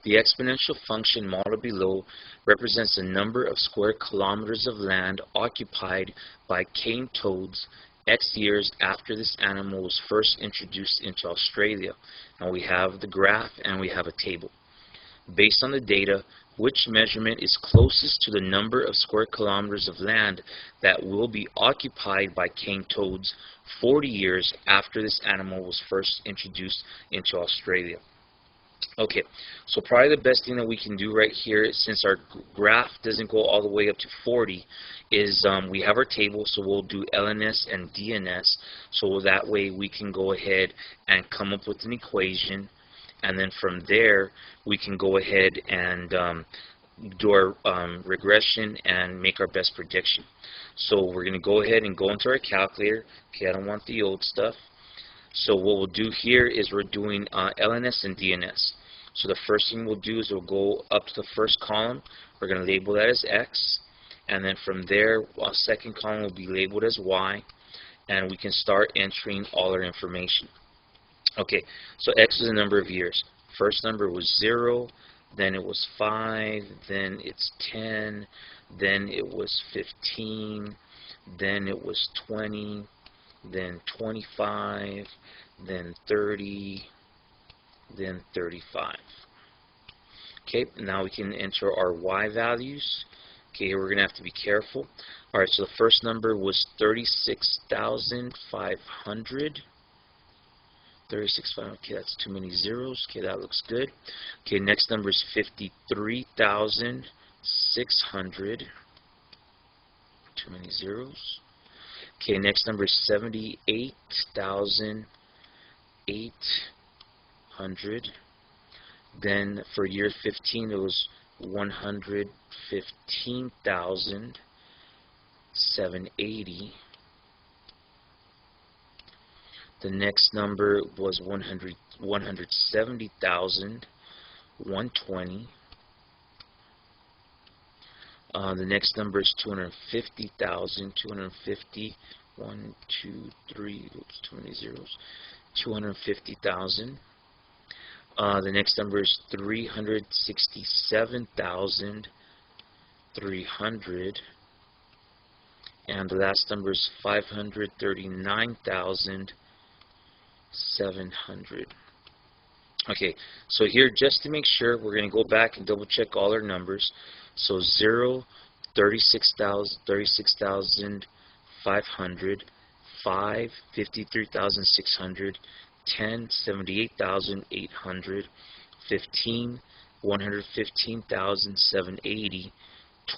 The exponential function modeled below represents the number of square kilometers of land occupied by cane toads X years after this animal was first introduced into Australia. And we have the graph and we have a table. Based on the data, which measurement is closest to the number of square kilometers of land that will be occupied by cane toads 40 years after this animal was first introduced into Australia? Okay, so probably the best thing that we can do right here, since our graph doesn't go all the way up to 40, is we have our table, so we'll do LNS and DNS, so that way we can go ahead and come up with an equation, and then from there we can go ahead and do our regression and make our best prediction. So we're going to go ahead and go into our calculator. Okay, I don't want the old stuff. So what we'll do here is we're doing LNS and DNS. So the first thing we'll do is we'll go up to the first column. We're going to label that as X. And then from there, our second column will be labeled as Y. And we can start entering all our information. Okay, so X is a number of years. First number was 0, then it was 5, then it's 10, then it was 15, then it was 20, then 25, then 30, then 35. Okay, now we can enter our Y values. Okay, here we're going to have to be careful. Alright, so the first number was 36,500. 36,500, okay, that's too many zeros. Okay, that looks good. Okay, next number is 53,600. Too many zeros. Okay, next number is 78,800. Then for year 15, it was 115,780. The next number was 170,120. The next number is 250,000. 250. 1, 2, 3. Oops, too many zeros. 250,000. The next number is 367,300. And the last number is 539,700. Okay, so here, just to make sure, we're going to go back and double check all our numbers. So 0, 36,500, 5, 53,600, 10, 78,800, 15, 115,780,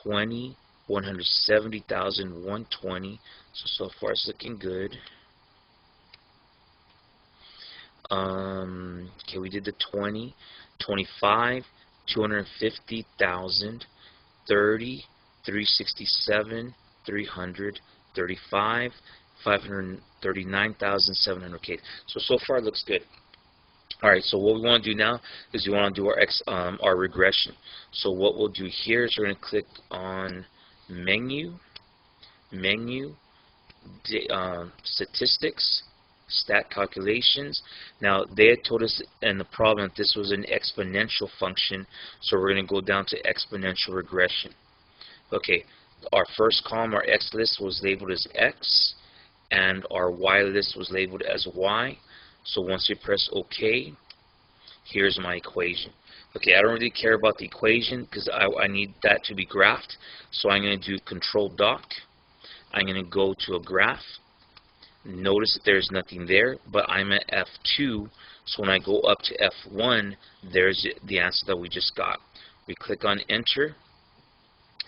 20, 170,120. So far it's looking good. Okay, we did the 20, 25, 250,000, 30, 367, 300, 35, 539,700. Okay, so far it looks good. Alright, so what we want to do now is we want to do our regression. So what we'll do here is we're going to click on Menu, Statistics, Stat Calculations. Now, they had told us in the problem that this was an exponential function, so we're going to go down to exponential regression. Okay, our first column, our X list, was labeled as X, and our Y list was labeled as Y. So once you press OK, here's my equation. Okay, I don't really care about the equation because I need that to be graphed. So I'm going to do Control Doc. I'm going to go to a graph. Notice that there's nothing there, but I'm at F2. So when I go up to F1, there's the answer that we just got. We click on Enter,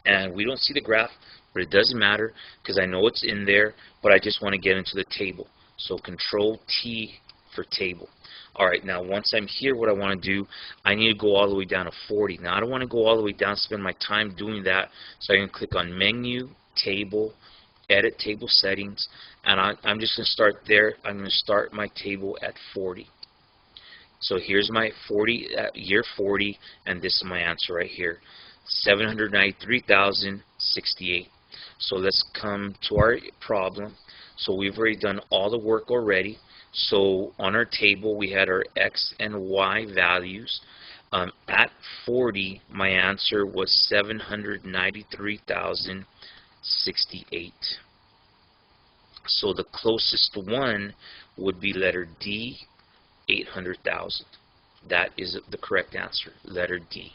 and we don't see the graph, but it doesn't matter because I know it's in there, but I just want to get into the table. So Control T for table. Alright, now once I'm here, what I want to do, I need to go all the way down to 40. Now I don't want to go all the way down, spend my time doing that, so I can click on Menu, Table, Edit Table Settings, and I'm just going to start there. I'm going to start my table at 40. So here's my 40, year 40, and this is my answer right here, 793,068. So let's come to our problem. So we've already done all the work already. So on our table we had our X and Y values. At 40, my answer was 793,068. So the closest one would be letter D, 800,000. That is the correct answer, letter D.